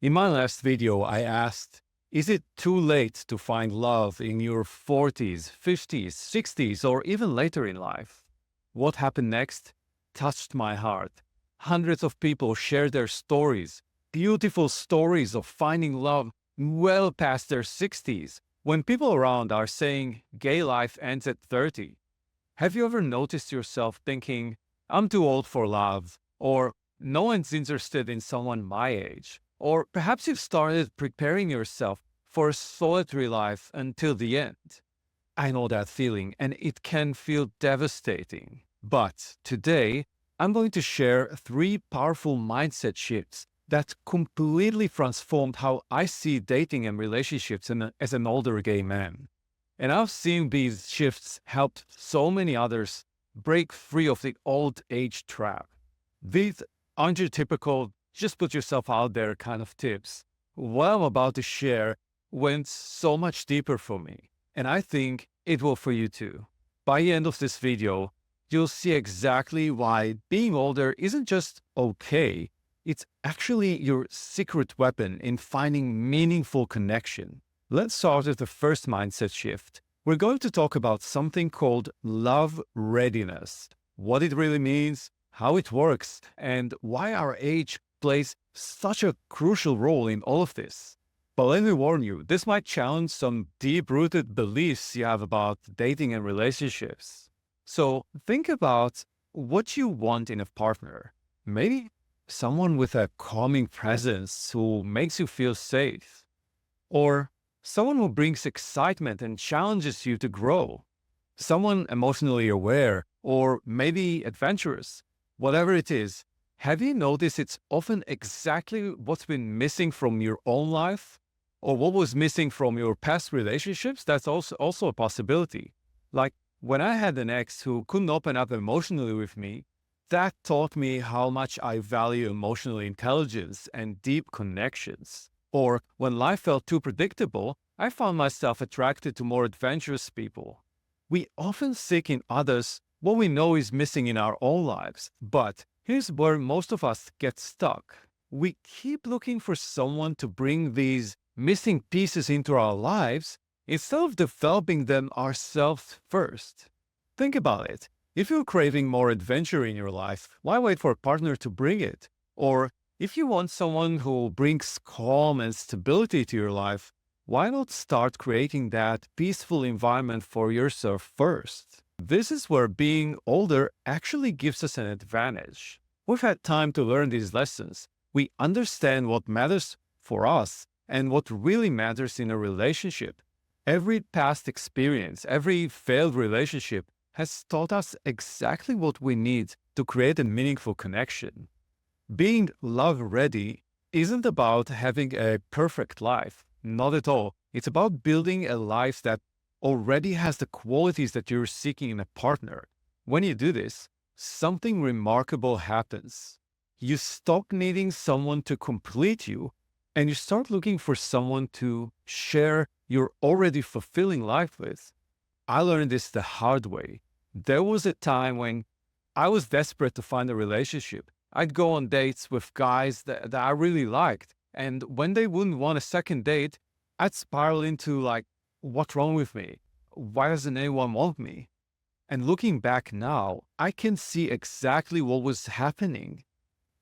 In my last video, I asked, is it too late to find love in your 40s, 50s, 60s, or even later in life? What happened next touched my heart. Hundreds of people shared their stories, beautiful stories of finding love well past their 60s, when people around are saying gay life ends at 30. Have you ever noticed yourself thinking, I'm too old for love, or no one's interested in someone my age? Or perhaps you've started preparing yourself for a solitary life until the end. I know that feeling, and it can feel devastating. But today, I'm going to share three powerful mindset shifts that completely transformed how I see dating and relationships as an older gay man. And I've seen these shifts help so many others break free of the old age trap. These aren't your typical, just put yourself out there kind of tips. What I'm about to share went so much deeper for me, and I think it will for you too. By the end of this video, you'll see exactly why being older isn't just okay, it's actually your secret weapon in finding meaningful connection. Let's start with the first mindset shift. We're going to talk about something called love readiness, what it really means, how it works, and why our age plays such a crucial role in all of this. But let me warn you, this might challenge some deep-rooted beliefs you have about dating and relationships. So think about what you want in a partner. Maybe someone with a calming presence who makes you feel safe. Or someone who brings excitement and challenges you to grow. Someone emotionally aware or maybe adventurous. Whatever it is, have you noticed it's often exactly what's been missing from your own life? Or what was missing from your past relationships? That's also a possibility. Like when I had an ex who couldn't open up emotionally with me, that taught me how much I value emotional intelligence and deep connections. Or when life felt too predictable, I found myself attracted to more adventurous people. We often seek in others what we know is missing in our own lives, but here's where most of us get stuck. We keep looking for someone to bring these missing pieces into our lives instead of developing them ourselves first. Think about it. If you're craving more adventure in your life, why wait for a partner to bring it? Or if you want someone who brings calm and stability to your life, why not start creating that peaceful environment for yourself first? This is where being older actually gives us an advantage. We've had time to learn these lessons. We understand what matters for us and what really matters in a relationship. Every past experience, every failed relationship has taught us exactly what we need to create a meaningful connection. Being love ready isn't about having a perfect life. Not at all. It's about building a life that already has the qualities that you're seeking in a partner. When you do this, something remarkable happens. You stop needing someone to complete you, and you start looking for someone to share your already fulfilling life with. I learned this the hard way. There was a time when I was desperate to find a relationship. I'd go on dates with guys that I really liked. And when they wouldn't want a second date, I'd spiral into like, what's wrong with me? Why doesn't anyone want me? And looking back now, I can see exactly what was happening.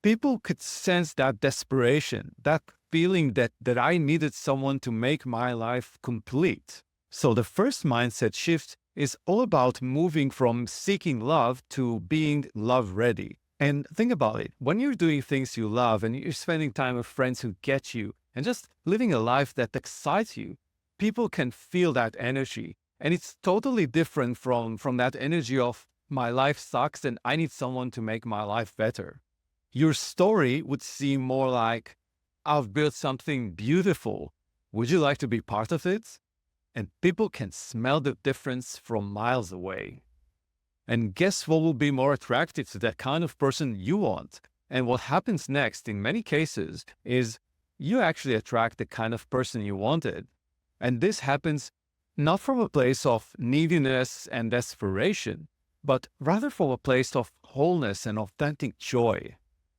People could sense that desperation, that feeling that I needed someone to make my life complete. So the first mindset shift is all about moving from seeking love to being love ready. And think about it. When you're doing things you love and you're spending time with friends who get you and just living a life that excites you, people can feel that energy. And it's totally different from that energy of my life sucks and I need someone to make my life better. Your story would seem more like, I've built something beautiful. Would you like to be part of it? And people can smell the difference from miles away. And guess what will be more attractive to that kind of person you want? And what happens next in many cases is you actually attract the kind of person you wanted. And this happens not from a place of neediness and desperation, but rather from a place of wholeness and authentic joy.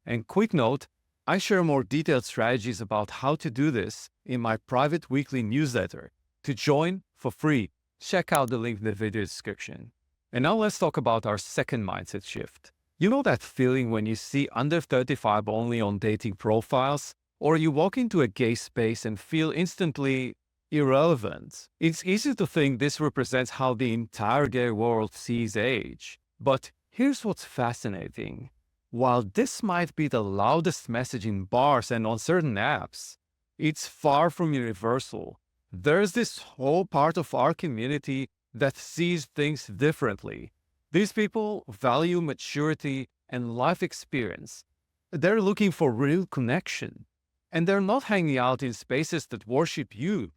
And quick note, I share more detailed strategies about how to do this in my private weekly newsletter. To join for free, check out the link in the video description. And now let's talk about our second mindset shift. You know that feeling when you see under 35 only on dating profiles, or you walk into a gay space and feel instantly irrelevant? It's easy to think this represents how the entire gay world sees age. But here's what's fascinating. While this might be the loudest message in bars and on certain apps, it's far from universal. There's this whole part of our community that sees things differently. These people value maturity and life experience. They're looking for real connection. And they're not hanging out in spaces that worship you.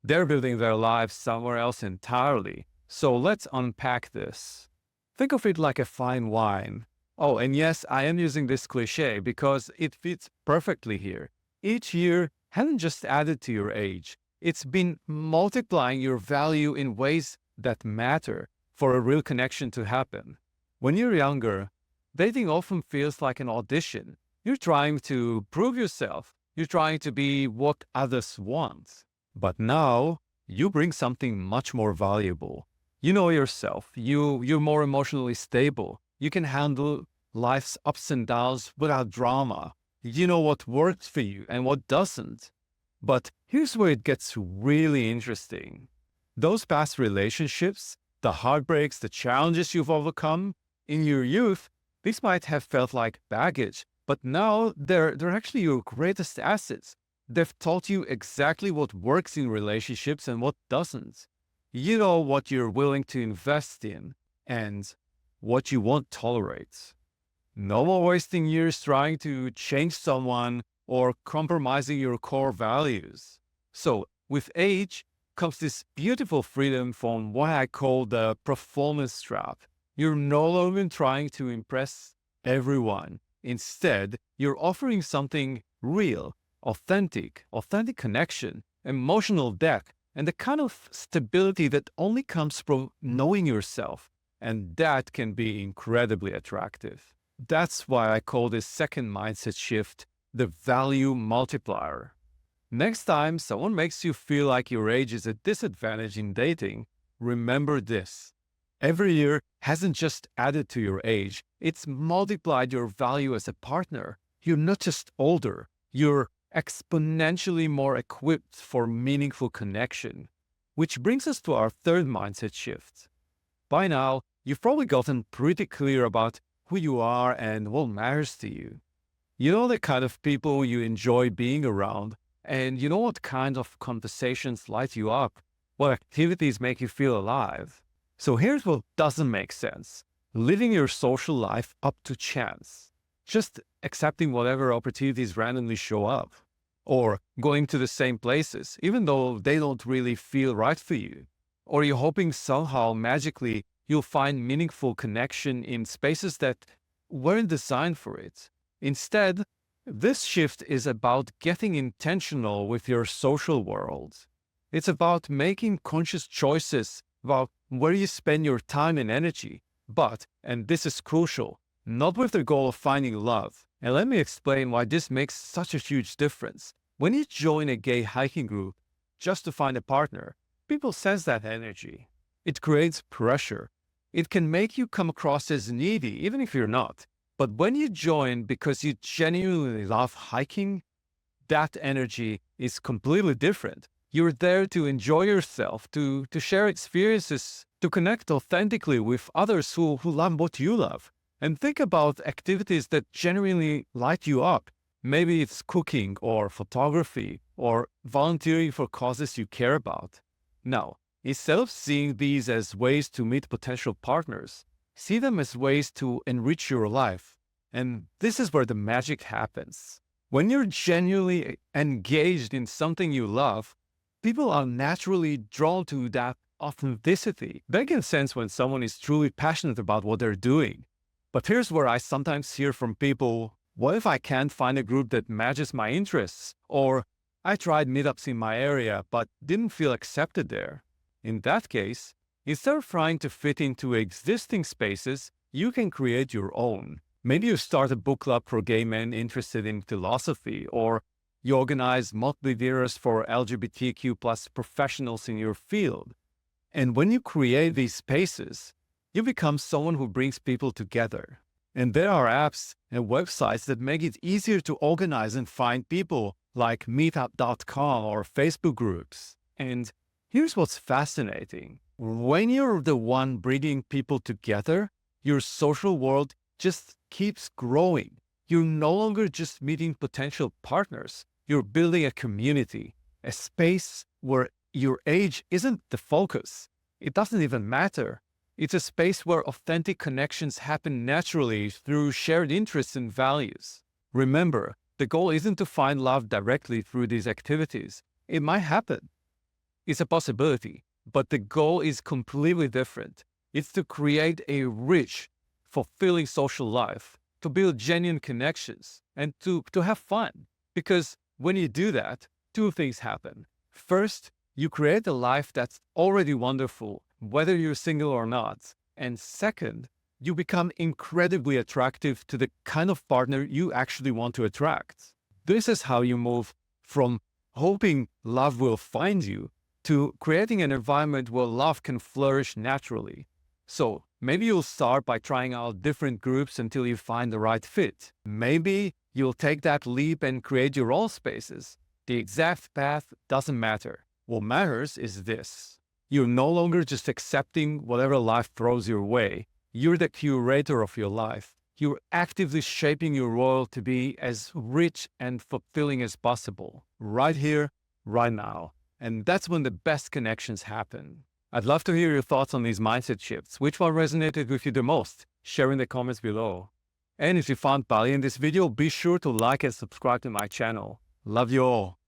They're building their lives somewhere else entirely. So let's unpack this. Think of it like a fine wine. Oh, and yes, I am using this cliche because it fits perfectly here. Each year hasn't just added to your age. It's been multiplying your value in ways that matter for a real connection to happen. When you're younger, dating often feels like an audition. You're trying to prove yourself. You're trying to be what others want. But now, you bring something much more valuable. You know yourself. You're more emotionally stable. You can handle life's ups and downs without drama. You know what works for you and what doesn't. But here's where it gets really interesting. Those past relationships, the heartbreaks, the challenges you've overcome, in your youth, these might have felt like baggage, but now they're actually your greatest assets. They've taught you exactly what works in relationships and what doesn't. You know what you're willing to invest in and what you won't tolerate. No more wasting years trying to change someone or compromising your core values. So, with age comes this beautiful freedom from what I call the performance trap. You're no longer trying to impress everyone. Instead, you're offering something real, authentic connection, emotional depth, and the kind of stability that only comes from knowing yourself. And that can be incredibly attractive. That's why I call this second mindset shift the value multiplier. Next time someone makes you feel like your age is a disadvantage in dating, remember this. Every year hasn't just added to your age, it's multiplied your value as a partner. You're not just older, you're exponentially more equipped for meaningful connection. Which brings us to our third mindset shift. By now, you've probably gotten pretty clear about who you are and what matters to you. You know the kind of people you enjoy being around, and you know what kind of conversations light you up, what activities make you feel alive. So here's what doesn't make sense. Living your social life up to chance. Just accepting whatever opportunities randomly show up. Or going to the same places, even though they don't really feel right for you. Or you're hoping somehow magically you'll find meaningful connection in spaces that weren't designed for it. Instead, this shift is about getting intentional with your social world. It's about making conscious choices about where you spend your time and energy. But, and this is crucial, not with the goal of finding love. And let me explain why this makes such a huge difference. When you join a gay hiking group just to find a partner, people sense that energy. It creates pressure. It can make you come across as needy, even if you're not. But when you join because you genuinely love hiking, that energy is completely different. You're there to enjoy yourself, to share experiences, to connect authentically with others who love what you love. And think about activities that genuinely light you up. Maybe it's cooking or photography or volunteering for causes you care about. Now, instead of seeing these as ways to meet potential partners, see them as ways to enrich your life. And this is where the magic happens. When you're genuinely engaged in something you love, people are naturally drawn to that authenticity. They can sense when someone is truly passionate about what they're doing. But here's where I sometimes hear from people, what if I can't find a group that matches my interests? Or I tried meetups in my area, but didn't feel accepted there. In that case, instead of trying to fit into existing spaces, you can create your own. Maybe you start a book club for gay men interested in philosophy, or you organize monthly dinners for LGBTQ plus professionals in your field. And when you create these spaces, you become someone who brings people together. And there are apps and websites that make it easier to organize and find people, like meetup.com or Facebook groups. And here's what's fascinating. When you're the one bringing people together, your social world just keeps growing. You're no longer just meeting potential partners. You're building a community, a space where your age isn't the focus. It doesn't even matter. It's a space where authentic connections happen naturally through shared interests and values. Remember, the goal isn't to find love directly through these activities. It might happen. It's a possibility, but the goal is completely different. It's to create a rich, fulfilling social life, to build genuine connections, and to have fun. Because when you do that, two things happen. First, you create a life that's already wonderful, whether you're single or not. And second, you become incredibly attractive to the kind of partner you actually want to attract. This is how you move from hoping love will find you to creating an environment where love can flourish naturally. So maybe you'll start by trying out different groups until you find the right fit. Maybe you'll take that leap and create your own spaces. The exact path doesn't matter. What matters is this. You're no longer just accepting whatever life throws your way. You're the curator of your life. You're actively shaping your world to be as rich and fulfilling as possible, right here, right now. And that's when the best connections happen. I'd love to hear your thoughts on these mindset shifts. Which one resonated with you the most? Share in the comments below. And if you found value in this video, be sure to like and subscribe to my channel. Love you all.